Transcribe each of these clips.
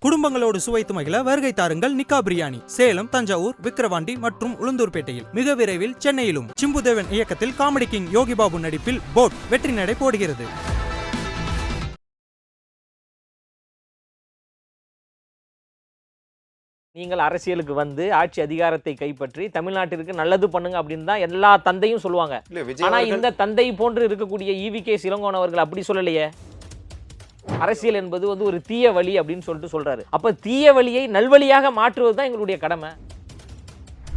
குடும்பங்களோடு சுவைத்து மகிழ வருகை தாருங்கள் நிக்கா பிரியாணி. சேலம், தஞ்சாவூர், விக்கிரவாண்டி மற்றும் உளுந்தூர்பேட்டையில். மிக விரைவில் சென்னையிலும். சிம்புதேவன் இயக்கத்தில் காமெடி கிங் யோகி பாபு நடிப்பில் போட் வெற்றி நடை போடுகிறது. நீங்கள் அரசியலுக்கு வந்து ஆட்சி அதிகாரத்தை கைப்பற்றி தமிழ்நாட்டிற்கு நல்லது பண்ணுங்க அப்படின்னு தான் எல்லா தந்தையும் சொல்லுவாங்க. ஆனா இந்த தந்தை போன்று இருக்கக்கூடிய ஈவி.கே. இளங்கோவன் அவர்கள் அப்படி சொல்லலையே. அரசியல் என்பது வந்து ஒரு தீய வழி அப்படின்னு சொல்லிட்டு சொல்றாரு. அப்ப தீய வழியை நல்வழியாக மாற்றுவது தான் எங்களுடைய கடமை.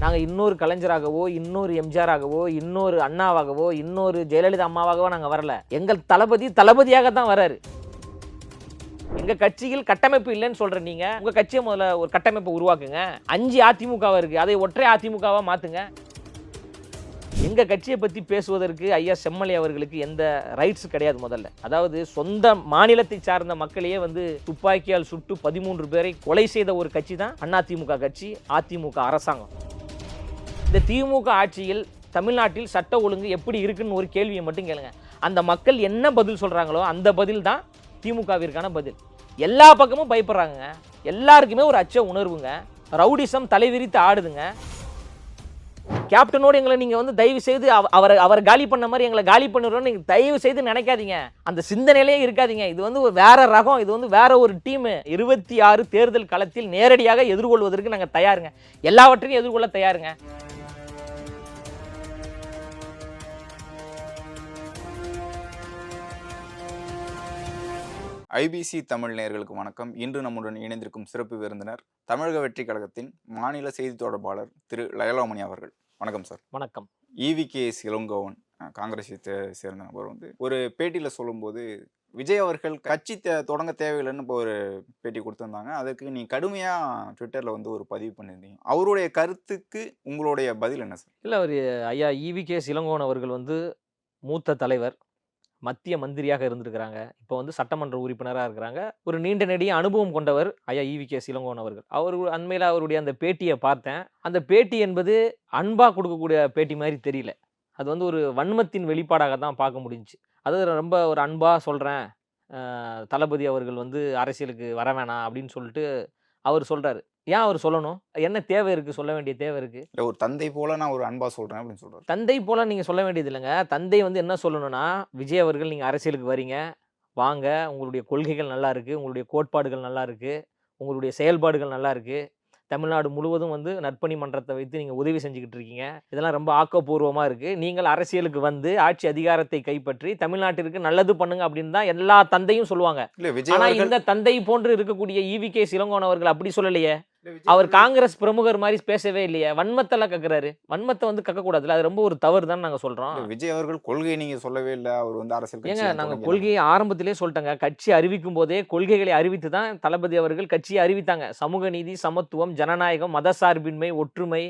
நாங்க இன்னொரு கலைஞராகவோ, இன்னொரு எம்ஜிஆராகவோ, இன்னொரு அண்ணாவாகவோ, இன்னொரு ஜெயலலிதா அம்மாவாகவோ நாங்க வரல. எங்கள் தளபதியாக தான் வராரு. எங்க கட்சியில் கட்டமைப்பு இல்லைன்னு சொல்ற நீங்க உங்க கட்சியை முதல்ல ஒரு கட்டமைப்பை உருவாக்குங்க. 5 அதிமுக இருக்கு, அதை ஒற்றை அதிமுகவா மாத்துங்க. எங்க கட்சியை பத்தி பேசுவதற்கு ஐயா செம்மலை அவர்களுக்கு எந்த ரைட்ஸ் கிடையாது. முதல்ல அதாவது சொந்த மாநிலத்தை சார்ந்த மக்களையே வந்து துப்பாக்கியால் சுட்டு 13 பேரை கொலை செய்த ஒரு கட்சி தான் அதிமுக கட்சி, அதிமுக அரசாங்கம். இந்த திமுக ஆட்சியில் தமிழ்நாட்டில் சட்ட ஒழுங்கு எப்படி இருக்குன்னு ஒரு கேள்வியை மட்டும் கேளுங்க. அந்த மக்கள் என்ன பதில் சொல்றாங்களோ அந்த பதில் தான் திமுகவிற்கான பதில். எல்லா பக்கமும் பயப்படுறாங்க, எல்லாருக்குமே ஒரு அச்ச உணர்வுங்க. ரவுடிசம் தலைவிரித்து ஆடுதுங்க. கேப்டனோடு எங்களை நீங்க வந்து தயவு செய்து அவர் காலி பண்ண மாதிரி எங்களை காலி பண்ணுறோன்னு நீங்க தயவு செய்து நினைக்காதீங்க. அந்த சிந்தனையிலே இருக்காதீங்க. இது வந்து வேற ரகம், இது வந்து வேற ஒரு டீம். 26 தேர்தல் களத்தில் நேரடியாக எதிர்கொள்வதற்கு நாங்கள் தயாருங்க. எல்லாவற்றையும் எதிர்கொள்ள தயாருங்க. ஐபிசி தமிழ் நேயர்களுக்கு வணக்கம். இன்று நம்முடன் இணைந்திருக்கும் சிறப்பு விருந்தினர் தமிழக வெற்றி கழகத்தின் மாநில செய்தி தொடர்பாளர் திரு லயலோமணி அவர்கள். வணக்கம் சார். வணக்கம். ஈவி.கே. இளங்கோவன் காங்கிரஸை சேர்ந்த நபர் வந்து ஒரு பேட்டியில் சொல்லும்போது விஜய் அவர்கள் கட்சி தொடங்க தேவையில்லைன்னு இப்போ ஒரு பேட்டி கொடுத்துருந்தாங்க. அதுக்கு நீ கடுமையாக ட்விட்டரில் வந்து ஒரு பதிவு பண்ணியிருந்தீங்க. அவருடைய கருத்துக்கு உங்களுடைய பதில் என்ன சார்? இல்லை, அவர் ஐயா ஈவி.கே. இளங்கோவன் அவர்கள் வந்து மூத்த தலைவர், மத்திய மந்திரியாக இருந்திருக்கிறாங்க. இப்போ வந்து சட்டமன்ற உறுப்பினராக இருக்கிறாங்க. ஒரு நீண்ட நெடிய அனுபவம் கொண்டவர் ஐயா ஈவி.கே. இளங்கோவன் அவர்கள். அண்மையில் அவருடைய அந்த பேட்டியை பார்த்தேன். அந்த பேட்டி என்பது அன்பாக கொடுக்கக்கூடிய பேட்டி மாதிரி தெரியல. அது வந்து ஒரு வன்மத்தின் வெளிப்பாடாக தான் பார்க்க முடிஞ்சிச்சு. அது ரொம்ப ஒரு அன்பாக சொல்கிறேன், தளபதி அவர்கள் வந்து அரசியலுக்கு வர வேணாம் அப்படின்னு சொல்லிட்டு அவர் சொல்கிறாரு. ஏன் அவர் சொல்லணும்? என்ன தேவை இருக்குது? சொல்ல வேண்டிய தேவை இருக்குது. இல்லை, ஒரு தந்தை போல நான் ஒரு அன்பா சொல்கிறேன் அப்படின்னு சொல்கிறார். தந்தை போல நீங்கள் சொல்ல வேண்டியது இல்லைங்க. தந்தை வந்து என்ன சொல்லணும்னா, விஜய் அவர்கள் நீங்கள் அரசியலுக்கு வரீங்க, வாங்க, உங்களுடைய கொள்கைகள் நல்லா இருக்குது, உங்களுடைய கோட்பாடுகள் நல்லா இருக்குது, உங்களுடைய செயல்பாடுகள் நல்லா இருக்குது, தமிழ்நாடு முழுவதும் வந்து நற்பணி மன்றத்தை வைத்து நீங்கள் உதவி செஞ்சுக்கிட்டு இருக்கீங்க, இதெல்லாம் ரொம்ப ஆக்கப்பூர்வமாக இருக்குது. நீங்கள் அரசியலுக்கு வந்து ஆட்சி அதிகாரத்தை கைப்பற்றி தமிழ்நாட்டிற்கு நல்லது பண்ணுங்க அப்படின்னு தான் எல்லா தந்தையும் சொல்லுவாங்க. ஆனால் இந்த தந்தை போன்று இருக்கக்கூடிய ஈவி.கே. இளங்கோவன் அவர்கள் அப்படி சொல்லலையே. அவர் காங்கிரஸ் பிரமுகர் மாதிரி பேசவே இல்லையே. வன்மத்தெல்லாம் கக்குறாரு. வன்மத்தை வந்து கக்கக்கூடாதுல்ல, அது ரொம்ப ஒரு தவறு தான் நாங்க சொல்றோம். விஜய் அவர்கள் கொள்கையை நீங்க சொல்லவே இல்லை. அவர் வந்து அரசியல் ஏங்க, நாங்க கொள்கையை ஆரம்பத்திலே சொல்லிட்டாங்க. கட்சி அறிவிக்கும் போதே கொள்கைகளை அறிவித்து தான் தளபதி அவர்கள் கட்சியை அறிவித்தாங்க. சமூக நீதி, சமத்துவம், ஜனநாயகம், மதசார்பின்மை, ஒற்றுமை,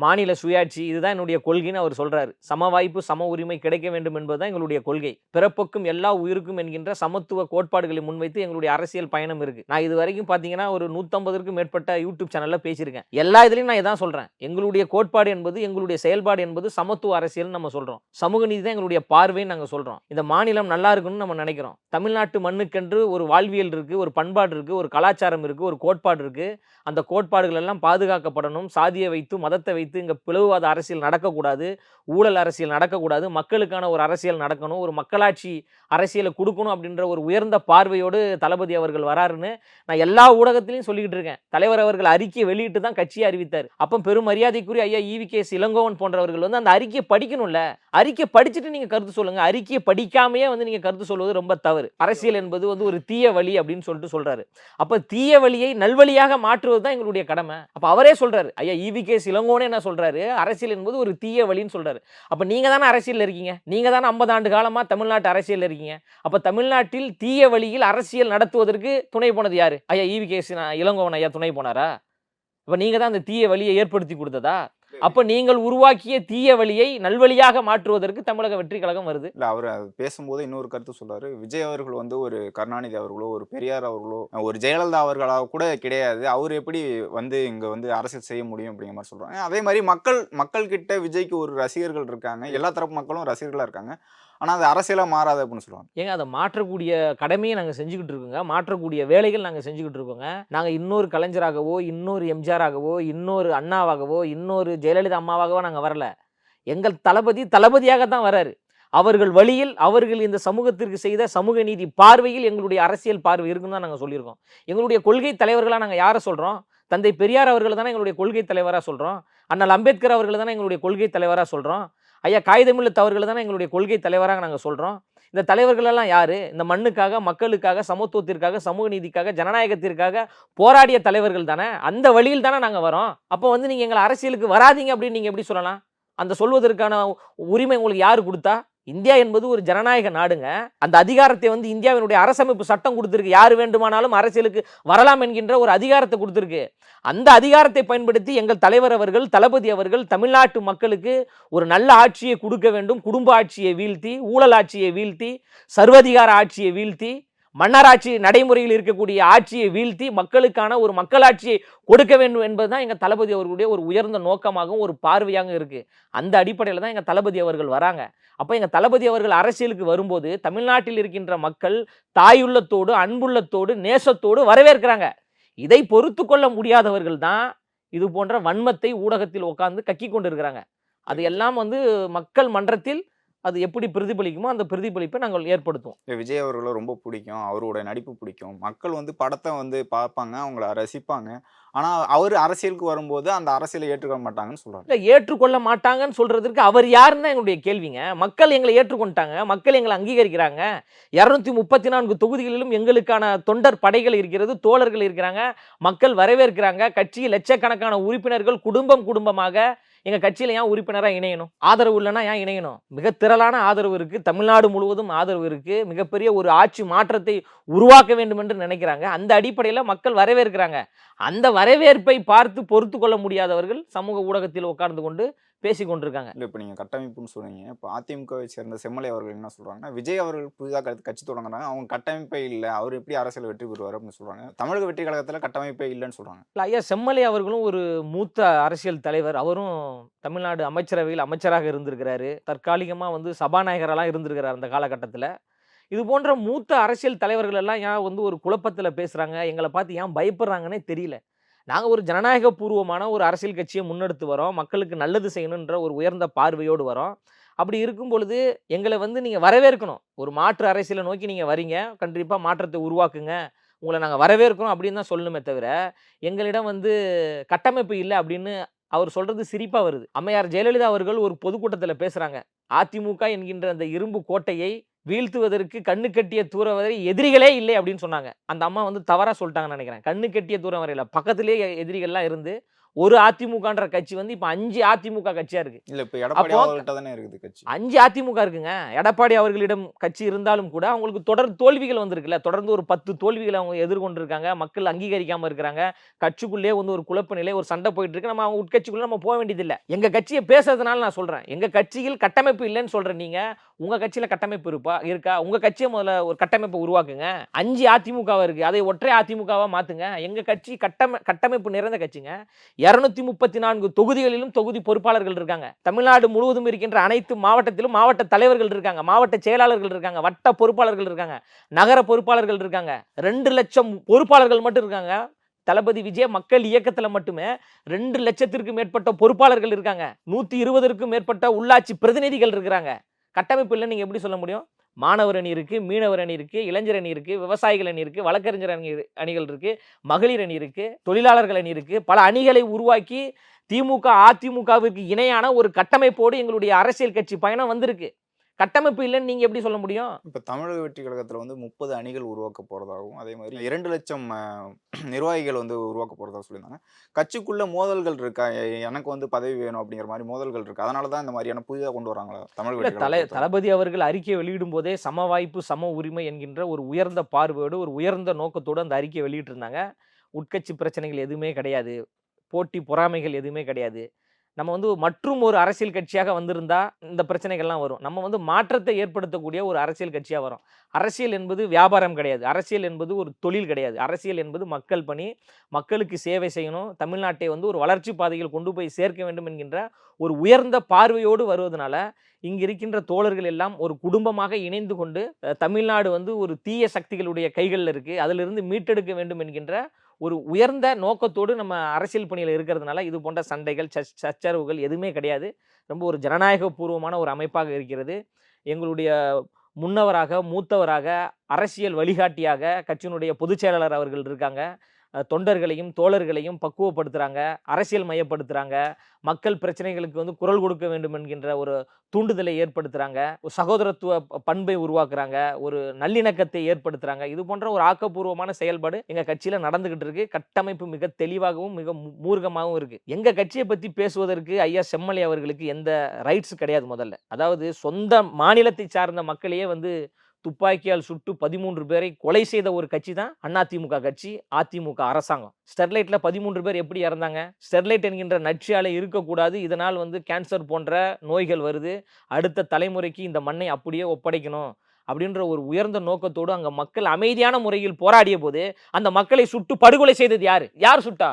மாநில சுயாட்சி, இதுதான் என்னுடைய கொள்கைன்னு அவர் சொல்றாரு. சம வாய்ப்பு, சம உரிமை கிடைக்க வேண்டும் என்பதுதான் எங்களுடைய கொள்கை. பிறப்புக்கும் எல்லா உயிருக்கும் என்கின்ற சமத்துவ கோட்பாடுகளை முன்வைத்து எங்களுடைய அரசியல் பயணம் இருக்கு. நான் இது வரைக்கும் பாத்தீங்கன்னா ஒரு 150க்கும் மேற்பட்ட யூடியூப் சேனல்ல பேசியிருக்கேன். எல்லா இதுலயும் நான் இதான் சொல்றேன். எங்களுடைய கோட்பாடு என்பது, எங்களுடைய செயல்பாடு என்பது சமத்துவ அரசியல் நம்ம சொல்றோம். சமூக நீதி தான் எங்களுடைய பார்வைன்னு நாங்க சொல்றோம். இந்த மாநிலம் நல்லா இருக்குன்னு நம்ம நினைக்கிறோம். தமிழ்நாட்டு மண்ணுக்கென்று ஒரு வாழ்வியல் இருக்கு, ஒரு பண்பாடு இருக்கு, ஒரு கலாச்சாரம் இருக்கு, ஒரு கோட்பாடு இருக்கு. அந்த கோட்பாடுகள் எல்லாம் பாதுகாக்கப்படணும். சாதியை வைத்து, மதத்தை வைத்து இங்க பிளவுவாத அரசியல் நடக்கக்கூடாது, ஊழல் அரசியல் நடக்கக்கூடாது, மக்களுக்கான ஒரு அரசியல் நடக்கணும், ஒரு மக்களாட்சி அரசியலை கொடுக்கணும் அப்படின்ற ஒரு உயர்ந்த பார்வையோடு தளபதி அவர்கள் வராருன்னு நான் எல்லா ஊடகத்திலையும் சொல்லிக்கிட்டு இருக்கேன். தலைவர் அவர்கள் அறிக்கையை வெளியிட்டு தான் கட்சியை அறிவித்தார். அப்போ பெரும் மரியாதைக்குரிய ஐயா ஈவி.கே. இளங்கோவன் போன்றவர்கள் வந்து அந்த அறிக்கையை படிக்கணும்ல. அறிக்கை படிச்சுட்டு நீங்க கருத்து சொல்லுங்க. அறிக்கையை படிக்காமையே வந்து நீங்க கருத்து சொல்வது ரொம்ப தவறு. அரசியல் என்பது வந்து ஒரு தீய வழி அப்படின்னு சொல்லிட்டு சொல்றாரு. அப்ப தீய வழியை நல்வழியாக மாற்றுவது தான் எங்களுடைய கடமை. அப்ப அவரே சொல்றாரு, ஐயா ஈவி.கே. இளங்கோவனே என்ன சொல்றாரு, அரசியல் என்பது ஒரு தீய வழின்னு சொல்றாரு. அப்ப நீங்க தானே அரசியல் இருக்கீங்க, நீங்க தானே 50 ஆண்டு காலமா தமிழ்நாட்டு அரசியல் இருக்கீங்க. அப்ப தமிழ்நாட்டில் தீய வழியில் அரசியல் நடத்துவதற்கு துணை போனது யாரு? ஐயா ஈவி.கே. இளங்கோவன் ஐயா துணை போனாரா? இப்ப நீங்க தான் அந்த தீய வழியை ஏற்படுத்தி கொடுத்ததா? அப்ப நீங்கள் உருவாக்கிய தீய வழியை நல்வழியாக மாற்றுவதற்கு தமிழக வெற்றி கழகம் வருது. இல்ல, அவர் பேசும்போது இன்னொரு கருத்து சொல்றாரு. விஜய் அவர்கள் வந்து ஒரு கருணாநிதி அவர்களோ, ஒரு பெரியார் அவர்களோ, ஒரு ஜெயலலிதா அவர்களாக கூட கிடையாது. அவர் எப்படி வந்து இங்க வந்து அரசியல் செய்ய முடியும் அப்படிங்கிற மாதிரி சொல்றாங்க. அதே மாதிரி மக்கள் கிட்ட விஜய்க்கு ஒரு ரசிகர்கள் இருக்காங்க. எல்லா தரப்பு மக்களும் ரசிகர்களா இருக்காங்க. ஆனா அது அரசியலா மாறாது அப்படின்னு சொல்லுவாங்க. ஏங்க அதை மாற்றக்கூடிய கடமையை நாங்கள் செஞ்சுக்கிட்டு இருக்கோங்க, மாற்றக்கூடிய வேலைகள் நாங்கள் செஞ்சுக்கிட்டு இருக்கோங்க. நாங்கள் இன்னொரு கலைஞராகவோ, இன்னொரு எம்ஜிஆராகவோ, இன்னொரு அண்ணாவாகவோ, இன்னொரு ஜெயலலிதா அம்மாவாகவோ நாங்கள் வரல. எங்கள் தளபதி தளபதியாக தான் வராரு. அவர்கள் வழியில், அவர்கள் இந்த சமூகத்திற்கு செய்த சமூக நீதி பார்வையில் எங்களுடைய அரசியல் பார்வை இருக்குன்னு தான் நாங்கள் சொல்லியிருக்கோம். எங்களுடைய கொள்கை தலைவர்களாக நாங்கள் யாரை சொல்கிறோம்? தந்தை பெரியார் அவர்கள் தானே எங்களுடைய கொள்கை தலைவராக சொல்கிறோம். அண்ணல் அம்பேத்கர் அவர்கள் தானே எங்களுடைய கொள்கை தலைவராக சொல்கிறோம். ஐயா காகிதமில்லத் அவர்கள் தானே எங்களுடைய கொள்கை தலைவராக நாங்கள் சொல்கிறோம். இந்த தலைவர்கள் எல்லாம் யாரு? இந்த மண்ணுக்காக, மக்களுக்காக, சமத்துவத்திற்காக, சமூக நீதிக்காக, ஜனநாயகத்திற்காக போராடிய தலைவர்கள் தானே. அந்த வழியில் தானே நாங்கள் வரோம். அப்போ வந்து நீங்கள் எங்களை அரசியலுக்கு வராதீங்க அப்படின்னு நீங்கள் எப்படி சொல்லலாம்? அந்த சொல்வதற்கான உரிமை உங்களுக்கு யாரு கொடுத்தா? இந்தியா என்பது ஒரு ஜனநாயக நாடுங்க. அந்த அதிகாரத்தை வந்து இந்தியாவினுடைய அரசமைப்பு சட்டம் கொடுத்திருக்கு. யார் வேண்டுமானாலும் அரசியலுக்கு வரலாம் என்கின்ற ஒரு அதிகாரத்தை கொடுத்திருக்கு. அந்த அதிகாரத்தை பயன்படுத்தி எங்கள் தலைவர் அவர்கள், தளபதி அவர்கள் தமிழ்நாட்டு மக்களுக்கு ஒரு நல்ல ஆட்சியை கொடுக்க வேண்டும். குடும்ப ஆட்சியை வீழ்த்தி, ஊழல் ஆட்சியை வீழ்த்தி, சர்வதிகார ஆட்சியை வீழ்த்தி, மன்னராட்சி நடைமுறையில் இருக்கக்கூடிய ஆட்சியை வீழ்த்தி மக்களுக்கான ஒரு மக்களாட்சியை கொடுக்க வேண்டும் என்பதுதான் எங்க தளபதி அவர்களுடைய ஒரு உயர்ந்த நோக்கமாகவும் ஒரு பார்வையாக இருக்கு. அந்த அடிப்படையில் தான் எங்க தளபதி அவர்கள் வராங்க. அப்ப எங்க தளபதி அவர்கள் அரசியலுக்கு வரும்போது தமிழ்நாட்டில் இருக்கின்ற மக்கள் தாயுள்ளத்தோடு, அன்புள்ளத்தோடு, நேசத்தோடு வரவேற்கிறாங்க. இதை பொறுத்து கொள்ள முடியாதவர்கள் தான் இது போன்ற வன்மத்தை ஊடகத்தில் உட்கார்ந்து கக்கி கொண்டு இருக்கிறாங்க. அது எல்லாம் வந்து மக்கள் மன்றத்தில் அது எப்படி பிரதிபலிக்குமோ அந்த பிரதிபலிப்பை நாங்கள் ஏற்படுத்துவோம். விஜய் அவர்களை ரொம்ப பிடிக்கும், அவரோட நடிப்பு பிடிக்கும், மக்கள் வந்து படத்தை வந்து பார்ப்பாங்க, அவங்கள ரசிப்பாங்க. ஆனா அவர் அரசியலுக்கு வரும்போது அந்த அரசியலை ஏற்றுக்கொள்ள மாட்டாங்கன்னு சொல்றாங்க. இல்லை, ஏற்றுக்கொள்ள மாட்டாங்கன்னு சொல்றதுக்கு அவர் யாருன்னு தான் என்னுடைய கேள்விங்க. மக்கள் எங்களை ஏற்றுக்கொண்டாங்க, மக்கள் எங்களை அங்கீகரிக்கிறாங்க. 234 தொகுதிகளிலும் எங்களுக்கான தொண்டர் படைகள் இருக்கிறது, தோழர்கள் இருக்கிறாங்க, மக்கள் வரவேற்கிறாங்க. கட்சி லட்சக்கணக்கான உறுப்பினர்கள் குடும்பம் குடும்பமாக எங்க கட்சியில ஏன் உறுப்பினராக இணையணும்? ஆதரவு இல்லைன்னா ஏன் இணையணும்? மிக திரளான ஆதரவு இருக்கு, தமிழ்நாடு முழுவதும் ஆதரவு இருக்கு. மிகப்பெரிய ஒரு ஆட்சி மாற்றத்தை உருவாக்க வேண்டும் என்று நினைக்கிறாங்க. அந்த அடிப்படையில் மக்கள் வரவேற்கிறாங்க. அந்த வரவேற்பை பார்த்து பொறுத்து கொள்ள முடியாதவர்கள் சமூக ஊடகத்தில் உட்கார்ந்து கொண்டு பேசி கொண்டிருக்காங்க. இல்லை, இப்போ நீங்கள் கட்டமைப்புன்னு சொன்னீங்க. இப்போ அதிமுகவை சேர்ந்த செம்மலை அவர்கள் என்ன சொல்கிறாங்கன்னா, விஜய் அவர்கள் புதிதாக கட்சி தொடங்குறாங்க, அவங்க கட்டமைப்பே இல்லை, அவர் எப்படி அரசியல் வெற்றி பெறுவார் அப்படின்னு சொல்கிறாங்க. தமிழக வெற்றி கழகத்தில் கட்டமைப்பே இல்லைன்னு சொல்கிறாங்க. ஐயா செம்மலை அவர்களும் ஒரு மூத்த அரசியல் தலைவர். அவரும் தமிழ்நாடு அமைச்சரவையில் அமைச்சராக இருந்திருக்கிறாரு. தற்காலிகமாக வந்து சபாநாயகரெல்லாம் இருந்திருக்கிறார் அந்த காலகட்டத்தில். இது போன்ற மூத்த அரசியல் தலைவர்கள் எல்லாம் ஏன் வந்து ஒரு குழப்பத்தில் பேசுகிறாங்க, எங்களை பார்த்து ஏன் பயப்படுறாங்கன்னே தெரியல. நாங்கள் ஒரு ஜனநாயக பூர்வமான ஒரு அரசியல் கட்சியை முன்னெடுத்து வரோம், மக்களுக்கு நல்லது செய்யணுன்ற ஒரு உயர்ந்த பார்வையோடு வரோம். அப்படி இருக்கும் பொழுது எங்களை வந்து நீங்கள் வரவேற்கணும். ஒரு மாற்று அரசியலை நோக்கி நீங்கள் வரீங்க, கண்டிப்பாக மாற்றத்தை உருவாக்குங்க, உங்களை நாங்கள் வரவேற்கணும் அப்படின்னு தான் சொல்லணுமே தவிர, எங்களிடம் வந்து கட்டமைப்பு இல்லை அப்படின்னு அவர் சொல்றது சிரிப்பாக வருது. அம்மையார் ஜெயலலிதா அவர்கள் ஒரு பொதுக்கூட்டத்தில் பேசுகிறாங்க, அதிமுக என்கின்ற அந்த இரும்பு கோட்டையை வீழ்த்துவதற்கு கண்ணு கட்டிய தூரம் வரை எதிரிகளே இல்லை அப்படின்னு சொன்னாங்க. அந்த அம்மா வந்து தவறா சொல்லிட்டாங்கன்னு நினைக்கிறேன். கண்ணு கட்டிய தூரம் வரையில பக்கத்திலேயே எதிரிகள்லாம் இருந்து ஒரு அதிமுகன்ற கட்சி வந்து இப்ப 5 அதிமுக கட்சியா இருக்கு. இல்ல, இப்ப எடப்பாடி அவர்கள்ட்ட தானே இருக்குது கட்சி. 5 அதிமுக இருக்குங்க. எடப்பாடி அவர்களிடம் கட்சி இருந்தாலும் கூட அவங்களுக்கு தொடர் தோல்விகள் வந்திருக்குல்ல. தொடர்ந்து ஒரு 10 தோல்விகளை அவங்க எதிர்கொண்டு இருக்காங்க. மக்கள் அங்கீகரிக்காம இருக்கிறாங்க. கட்சிக்குள்ளே வந்து ஒரு குழப்ப நிலை, ஒரு சண்டை போயிட்டு இருக்கு. நம்ம அவங்க உட்கட்சிக்குள்ள நம்ம போக வேண்டியதில்லை. எங்க கட்சியை பேசுறதுனால நான் சொல்றேன், எங்க கட்சியில் கட்டமைப்பு இல்லைன்னு சொல்றேன். நீங்க உங்க கட்சியில கட்டமைப்பு இருக்கா? உங்க கட்சியை முதல்ல ஒரு கட்டமைப்பை உருவாக்குங்க. 5 அதிமுகவா இருக்கு, அதை ஒற்றை அதிமுகவா மாத்துங்க. எங்க கட்சி கட்டமைப்பு நிறைந்த கட்சிங்க. 234 தொகுதிகளிலும் தொகுதி பொறுப்பாளர்கள் இருக்காங்க. தமிழ்நாடு முழுவதும் இருக்கின்ற அனைத்து மாவட்டத்திலும் மாவட்ட தலைவர்கள் இருக்காங்க, மாவட்ட செயலாளர்கள் இருக்காங்க, வட்ட பொறுப்பாளர்கள் இருக்காங்க, நகர பொறுப்பாளர்கள் இருக்காங்க. 2 லட்சம் பொறுப்பாளர்கள் மட்டும் இருக்காங்க. தளபதி விஜய் மக்கள் இயக்கத்துல மட்டுமே 2 லட்சத்திற்கும் மேற்பட்ட பொறுப்பாளர்கள் இருக்காங்க. 120க்கும் மேற்பட்ட உள்ளாட்சி பிரதிநிதிகள் இருக்கிறாங்க. கட்டமைப்பு இல்லை நீங்க எப்படி சொல்ல முடியும்? மாணவர் அணி இருக்கு, மீனவர் அணி இருக்கு, இளைஞர் அணி இருக்கு, விவசாயிகள் அணி இருக்கு, வழக்கறிஞர் அணிகள் இருக்கு, மகளிர் அணி இருக்கு, தொழிலாளர்கள் அணி இருக்கு. பல அணிகளை உருவாக்கி திமுக அதிமுகவிற்கு இணையான ஒரு கட்டமைப்போடு எங்களுடைய அரசியல் கட்சி பயணம் வந்திருக்கு. கட்டமைப்பு இல்லைன்னு நீங்க எப்படி சொல்ல முடியும்? இப்ப தமிழக வெற்றி கழகத்துல வந்து 30 அணிகள் உருவாக்க போறதாகவும், அதே மாதிரி 2 லட்சம் நிர்வாகிகள் வந்து உருவாக்க போறதா சொல்லியிருந்தாங்க. கட்சிக்குள்ள மோதல்கள் இருக்கா? எனக்கு வந்து பதவி வேணும் அப்படிங்கிற மாதிரி மோதல்கள் இருக்கு, அதனாலதான் இந்த மாதிரியான புதிதாக கொண்டு வராங்களா தமிழக வெற்றி? தளபதி அவர்கள் அறிக்கையை வெளியிடும் போதே சம வாய்ப்பு சம உரிமை என்கின்ற ஒரு உயர்ந்த பார்வையோடு, ஒரு உயர்ந்த நோக்கத்தோடு அந்த அறிக்கையை வெளியிட்டு இருந்தாங்க. உட்கட்சி பிரச்சனைகள் எதுவுமே கிடையாது, போட்டி பொறாமைகள் எதுவுமே கிடையாது. நம்ம வந்து மற்றும் ஒரு அரசியல் கட்சியாக வந்திருந்தா இந்த பிரச்சனைகள்லாம் வரும். நம்ம வந்து மாற்றத்தை ஏற்படுத்தக்கூடிய ஒரு அரசியல் கட்சியாக வரும். அரசியல் என்பது வியாபாரம் கிடையாது. அரசியல் என்பது ஒரு தொழில் கிடையாது. அரசியல் என்பது மக்கள் பணி, மக்களுக்கு சேவை செய்யணும், தமிழ்நாட்டை வந்து ஒரு வளர்ச்சி பாதையில் கொண்டு போய் சேர்க்க வேண்டும் என்கின்ற ஒரு உயர்ந்த பார்வையோடு வருவதனால இங்கு இருக்கின்ற தோழர்கள் எல்லாம் ஒரு குடும்பமாக இணைந்து கொண்டு தமிழ்நாடு வந்து ஒரு தீய சக்திகளுடைய கைகளில் இருக்கு, அதிலிருந்து மீட்டெடுக்க வேண்டும் என்கின்ற ஒரு உயர்ந்த நோக்கத்தோடு நம்ம அரசியல் பணியில் இருக்கிறதுனால இது போன்ற சண்டைகள் சச்சரவுகள் எதுவுமே கிடையாது. ரொம்ப ஒரு ஜனநாயக பூர்வமான ஒரு அமைப்பாக இருக்கிறது. எங்களுடைய முன்னவராக மூத்தவராக அரசியல் வழிகாட்டியாக கட்சியினுடைய பொதுச் செயலாளர் அவர்கள் இருக்காங்க. தொண்டர்களையும் தோழர்களையும் பக்குவப்படுத்துகிறாங்க, அரசியல் மையப்படுத்துகிறாங்க, மக்கள் பிரச்சனைகளுக்கு வந்து குரல் கொடுக்க வேண்டும் என்கின்ற ஒரு தூண்டுதலை ஏற்படுத்துகிறாங்க, சகோதரத்துவ பண்பை உருவாக்குறாங்க, ஒரு நல்லிணக்கத்தை ஏற்படுத்துகிறாங்க. இது போன்ற ஒரு ஆக்கப்பூர்வமான செயல்பாடு எங்கள் கட்சியில் நடந்துகிட்டு இருக்கு. கட்டமைப்பு மிக தெளிவாகவும் மிக மூர்க்கமாகவும் இருக்குது. எங்கள் கட்சியை பற்றி பேசுவதற்கு ஐயா செம்மலை அவர்களுக்கு எந்த ரைட்ஸ் கிடையாது. முதல்ல அதாவது சொந்த மாநிலத்தை சார்ந்த மக்களையே வந்து துப்பாக்கியால் சுட்டு 13 பேரை கொலை செய்த ஒரு கட்சி தான் அதிமுக கட்சி, அதிமுக அரசாங்கம். ஸ்டெர்லைட்ல 13 பேர் எப்படி இறந்தாங்க? ஸ்டெர்லைட் என்கின்ற நச்சு இருக்கக்கூடாது, இதனால் வந்து கேன்சர் போன்ற நோய்கள் வருது, அடுத்த தலைமுறைக்கு இந்த மண்ணை அப்படியே ஒப்படைக்கணும் அப்படின்ற ஒரு உயர்ந்த நோக்கத்தோடு அங்க மக்கள் அமைதியான முறையில் போராடிய போது அந்த மக்களை சுட்டு படுகொலை செய்தது யார் சுட்டா?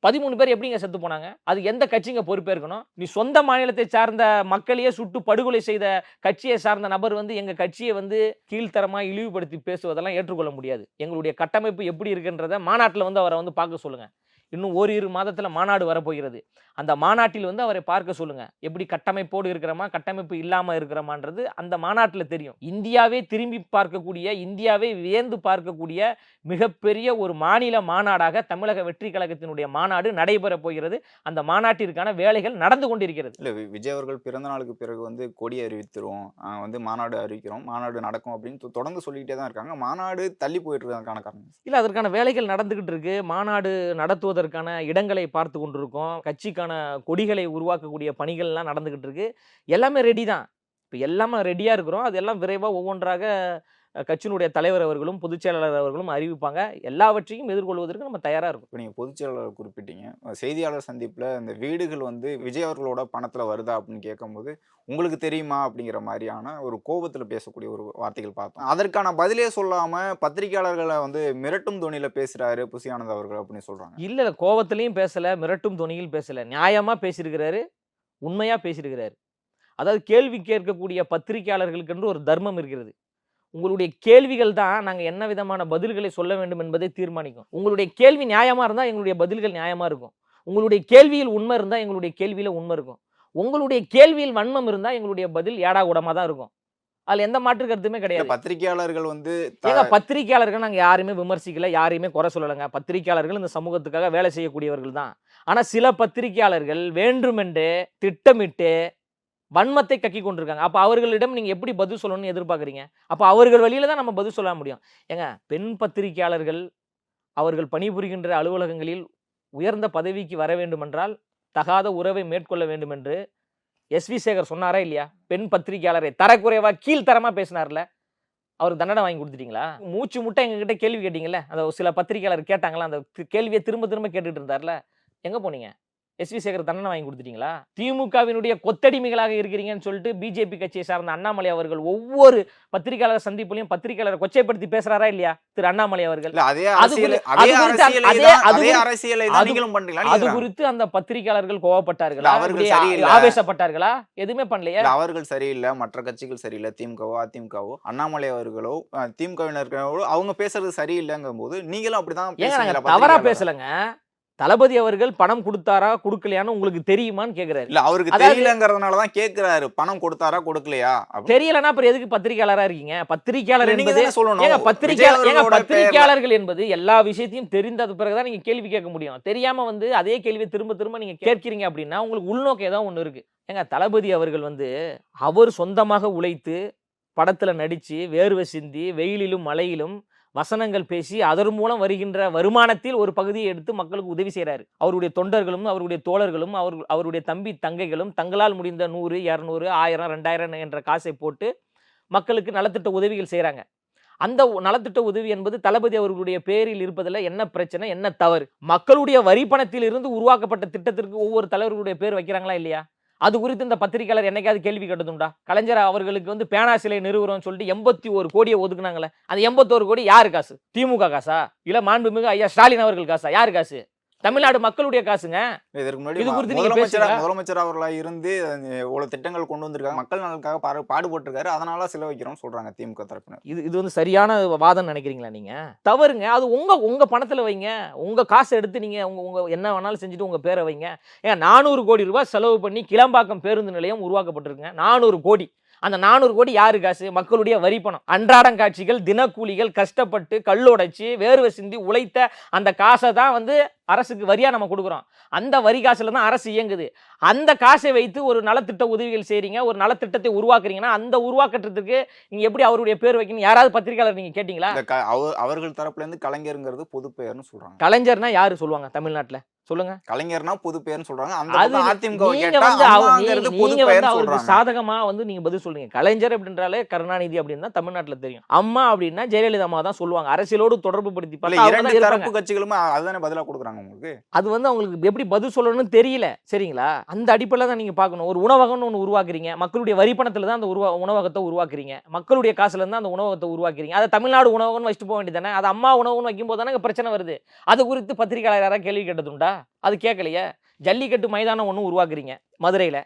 13 பேர் எப்படிங்க செத்து போனாங்க? அது எந்த கட்சிங்க பொறுப்பேற்கணும்? நீ சொந்த மாநிலத்தை சார்ந்த மக்களையே சுட்டு படுகொலை செய்த கட்சியை சார்ந்த நபர் வந்து எங்க கட்சியை வந்து கீழ்த்தரமா இழிவுபடுத்தி பேசுவதெல்லாம் ஏற்றுக்கொள்ள முடியாது. எங்களுடைய கட்டமைப்பு எப்படி இருக்குன்றத மாநாட்டில் வந்து அவரை வந்து பார்க்க சொல்லுங்க. இன்னும் ஓரிரு மாதத்துல மாநாடு வரப்போகிறது. அந்த மாநாட்டில் வந்து அவரை பார்க்க சொல்லுங்க. எப்படி கட்டமைப்போடு இருக்கிறோமா, கட்டமைப்பு இல்லாம இருக்கிறோமான்றது அந்த மாநாட்டில் தெரியும். இந்தியாவே திரும்பி பார்க்கக்கூடிய, இந்தியாவே வியந்து பார்க்கக்கூடிய மிகப்பெரிய ஒரு மாநில மாநாடாக தமிழக வெற்றி கழகத்தினுடைய மாநாடு நடைபெற போகிறது. அந்த மாநாட்டிற்கான வேலைகள் நடந்து கொண்டிருக்கிறது. இல்ல விஜய் அவர்கள் பிறந்த நாளுக்கு பிறகு வந்து கொடி அறிவித்திரும், வந்து மாநாடு அறிவிக்கிறோம், மாநாடு நடக்கும் அப்படின்னு தொடர்ந்து சொல்லிக்கிட்டே தான் இருக்காங்க. மாநாடு தள்ளி போயிட்டு இருக்கான காரணம் இல்ல, அதற்கான வேலைகள் நடந்துகிட்டு இருக்கு. மாநாடு நடத்துவதற்கான இடங்களை பார்த்து கொண்டிருக்கோம். கட்சிக்கான கொடிகளை உருவாக்கக்கூடிய பணிகள் எல்லாம் நடந்துகிட்டு இருக்கு. எல்லாமே ரெடி தான். இப்போ எல்லாமே ரெடியா இருக்கிறோம். அதெல்லாம் விரைவாக ஒவ்வொன்றாக கட்சியினுடைய தலைவர் அவர்களும் பொதுச் செயலாளர் அவர்களும் அறிவிப்பாங்க. எல்லாவற்றையும் எதிர்கொள்வதற்கு நம்ம தயாரா இருக்கும். இப்போ நீங்கள் பொதுச் செயலாளர் குறிப்பிட்டீங்க, செய்தியாளர் சந்திப்பில் இந்த வீடுகள் வந்து விஜய் அவர்களோட பணத்தில் வருதா அப்படின்னு கேட்கும்போது உங்களுக்கு தெரியுமா அப்படிங்கிற மாதிரியான ஒரு கோபத்தில் பேசக்கூடிய ஒரு வார்த்தைகள் பார்த்தோம். அதற்கான பதிலே சொல்லாமல் பத்திரிகையாளர்களை வந்து மிரட்டும் தொனியில் பேசுகிறாரு புசி ஆனந்த் அவர்கள் அப்படின்னு சொல்கிறாங்க. இல்லை, கோபத்திலையும் பேசலை, மிரட்டும் தொனியில் பேசலை, நியாயமாக பேசியிருக்கிறாரு, உண்மையாக பேசியிருக்கிறாரு. அதாவது கேள்வி கேட்கக்கூடிய பத்திரிகையாளர்களுக்கு என்று ஒரு தர்மம் இருக்கிறது. உங்களுடைய கேள்விகள் தான் நாங்கள் என்ன விதமான பதில்களை சொல்ல வேண்டும் என்பதை தீர்மானிக்கும். உங்களுடைய கேள்வி நியாயமாக இருந்தால் எங்களுடைய பதில்கள் நியாயமாக இருக்கும். உங்களுடைய கேள்வியில் உண்மை இருந்தால் எங்களுடைய கேள்வியில் உண்மை இருக்கும். உங்களுடைய கேள்வியில் வன்மம் இருந்தால் எங்களுடைய பதில் ஏடா கூடமாக தான் இருக்கும். அதில் எந்த மாற்று கருத்துமே கிடையாது. பத்திரிகையாளர்கள் வந்து பத்திரிகையாளர்கள் நாங்கள் யாரையுமே விமர்சிக்கல, யாரையுமே குறை சொல்லலைங்க. பத்திரிகையாளர்கள் இந்த சமூகத்துக்காக வேலை செய்யக்கூடியவர்கள் தான். ஆனால் சில பத்திரிகையாளர்கள் வேண்டுமென்று திட்டமிட்டு வன்மத்தை கக்கி கொண்டிருக்காங்க. அப்போ அவர்களிடம் நீங்கள் எப்படி பதில் சொல்லணும்னு எதிர்பார்க்குறீங்க? அப்போ அவர்கள் வழியில தான் நம்ம பதில் சொல்ல முடியும். ஏங்க, பெண் பத்திரிகையாளர்கள் அவர்கள் பணிபுரிகின்ற அலுவலகங்களில் உயர்ந்த பதவிக்கு வர வேண்டுமென்றால் தகாத உறவை மேற்கொள்ள வேண்டும் என்று எஸ்வி சேகர் சொன்னாரா இல்லையா? பெண் பத்திரிகையாளரை தரக்குறைவா கீழ்த்தரமா பேசினார்ல, அவருக்கு தண்டனை வாங்கி கொடுத்துட்டீங்களா? மூச்சு முட்டை எங்ககிட்ட கேள்வி கேட்டீங்கல்ல, அந்த சில பத்திரிகையாளர் கேட்டாங்களா, அந்த கேள்வியை திரும்ப திரும்ப கேட்டுட்டு இருந்தார்ல, எங்க போனீங்க? எஸ்வி சேகர் தண்டனை வாங்கி கொடுத்துட்டீங்களா? திமுகவினுடைய கொத்தடிமைகளாக இருக்கிறீங்கன்னு சொல்லிட்டு பிஜேபி கட்சியை சார்ந்த அண்ணாமலை அவர்கள் ஒவ்வொரு பத்திரிகையாளர் சந்திப்புலையும் பத்திரிகையாளரை கொச்சைப்படுத்தி பேசுறாரா இல்லையா திரு அண்ணாமலை அவர்கள்? அது குறித்து அந்த பத்திரிகையாளர்கள் கோவப்பட்டார்களா, ஆவேசப்பட்டார்களா? எதுவுமே பண்ணலையே. அவர்கள் சரியில்லை, மற்ற கட்சிகள் சரியில்லை, திமுகவோ அதிமுகவோ அண்ணாமலை அவர்களோ திமுகவினர்களோ அவங்க பேசுறது சரியில்லைங்கும் போது நீங்களும் அப்படிதான் தவறா பேசலங்க. தளபதி அவர்கள் பணம் கொடுத்தாரா கொடுக்கலையான்னு உங்களுக்கு தெரியுமான்னு கேக்குறாரு. இல்ல, அவருக்கு தெரியலங்கிறதுனாலதான் கேக்குறாரு. பணம் கொடுத்தாரா கொடுக்கலையா தெரியலன்னா அப்புறம் எதுக்கு பத்திரிகையாளரா இருக்கீங்க? பத்திரிகையாளர் என்பது பத்திரிகையாளர்கள் என்பது எல்லா விஷயத்தையும் தெரிந்தது பிறகுதான் நீங்க கேள்வி கேட்க முடியும். தெரியாம வந்து அதே கேள்வியை திரும்ப திரும்ப நீங்க கேட்கிறீங்க அப்படின்னா உங்களுக்கு உள்நோக்கம் ஏதாவது ஒண்ணு இருக்கு. ஏங்க, தளபதி அவர்கள் வந்து அவர் சொந்தமாக உழைத்து படத்துல நடிச்சு வேர்வை சிந்தி வெயிலிலும் மழையிலும் வசனங்கள் பேசி அதன் மூலம் வருகின்ற வருமானத்தில் ஒரு பகுதியை எடுத்து மக்களுக்கு உதவி செய்கிறாரு. அவருடைய தொண்டர்களும் அவருடைய தோழர்களும் அவருடைய தம்பி தங்கைகளும் தங்களால் முடிந்த 100, 200, 1000, 2000 என்ற காசை போட்டு மக்களுக்கு நலத்திட்ட உதவிகள் செய்கிறாங்க. அந்த நலத்திட்ட உதவி என்பது தளபதி அவர்களுடைய பேரில் இருப்பதில் என்ன பிரச்சனை, என்ன தவறு? மக்களுடைய வரி பணத்தில் இருந்து உருவாக்கப்பட்ட திட்டத்திற்கு ஒவ்வொரு தலைவர்களுடைய பேர் வைக்கிறாங்களா இல்லையா? அது குறித்து இந்த பத்திரிகையாளர் என்னைக்காவது கேள்வி கேட்டதுண்டா? கலைஞர் அவர்களுக்கு வந்து பேனா சிலை நிறுவனம் சொல்லிட்டு 81 கோடியை ஒதுக்குனாங்களே, அந்த 81 கோடி யாரு காசு? திமுக காசா இல்ல மாண்புமிகு ஐயா ஸ்டாலின் அவர்கள் காசா? யாரு காசு? தமிழ்நாடு மக்களுடைய காசுங்க. இதற்கு முன்னாடி இது குறித்து நீங்க முதலமைச்சர் அவர்களாக இருந்து இவ்வளவு திட்டங்கள் கொண்டு வந்திருக்காங்க, மக்கள் நலனுக்காக பாடுபட்டிருக்காரு, அதனால சில வைக்கிறோம் சொல்றாங்க திமுக தரப்பினர். இது வந்து சரியான வாதம் நினைக்கிறீங்களா நீங்க? தவறுங்க. அது உங்க பணத்துல வைங்க, உங்க காசை எடுத்து நீங்க உங்க என்ன வேணாலும் செஞ்சுட்டு உங்க பேரை வைங்க. ஏன் 400 கோடி ரூபாய் செலவு பண்ணி கிளம்பாக்கம் பேருந்து நிலையம் உருவாக்கப்பட்டிருக்குங்க. 400 கோடி. அந்த 400 கோடி யாரு காசு? மக்களுடைய வரி பணம். அன்றாடம் காட்சிகள், தினக்கூலிகள் கஷ்டப்பட்டு கல்லுடைச்சு வேர்வை சிந்தி உழைத்த அந்த காசை தான் வந்து அரசுக்கு வரியா நம்ம கொடுக்குறோம். அந்த வரி காசுல தான் அரசு இயங்குது. அந்த காசை வைத்து ஒரு நலத்திட்ட உதவிகள் செய்றீங்க, ஒரு நலத்திட்டத்தை உருவாக்குறீங்கன்னா அந்த உருவாக்கத்துக்கு நீங்க எப்படி அவருடைய பேர் வைக்கணும்? யாராவது பத்திரிகையாளர் நீங்க கேட்டீங்களா? அவர்கள் தரப்புல இருந்து கலைஞருங்கிறது பொது பெயர்னு சொல்றாங்க. கலைஞர்னா யாரு சொல்லுவாங்க தமிழ்நாட்டுல? சொல்லுங்க. கலைஞர்னா பொது பெயர்னு சொல்றாங்க. அவருக்கு சாதகமா வந்து நீங்க பதில் சொல்றீங்க. கலைஞர் அப்படின்றாலே கருணாநிதி அப்படின்னு தான் தமிழ்நாட்டுல தெரியும். அம்மா அப்படின்னா ஜெயலலிதா அம்மா தான் சொல்லுவாங்க. அரசியலோடு தொடர்பு படுத்தி தரப்பு கட்சிகளும் அதுதானே பதிலா கொடுக்குறாங்க உங்களுக்கு. அது வந்து அவங்களுக்கு எப்படி பதில் சொல்லணும்னு தெரியல. சரிங்களா? அந்த அடிப்படையில தான் நீங்க பார்க்கணும். ஒரு உணவகம்னு ஒன்று உருவாக்குறீங்க, மக்களுடைய வரி பணத்துல தான் அந்த உணவகத்தை உருவாக்குறீங்க, மக்களுடைய காசுல இருந்து அந்த உணவகத்தை உருவாக்குறீங்க. அதை தமிழ்நாடு உணவகம்னு வச்சுட்டு போக வேண்டியதானே? அது அம்மா உணவுன்னு வைக்கும் போது தானே பிரச்சனை வருது. அது குறித்து பத்திரிகையாளர் யாராவது கேள்வி கேட்டதுண்டா? அது கேட்கலையே. ஜல்லிக்கட்டு மைதானம் ஒன்று உருவாக்குறீங்க மதுரையில்.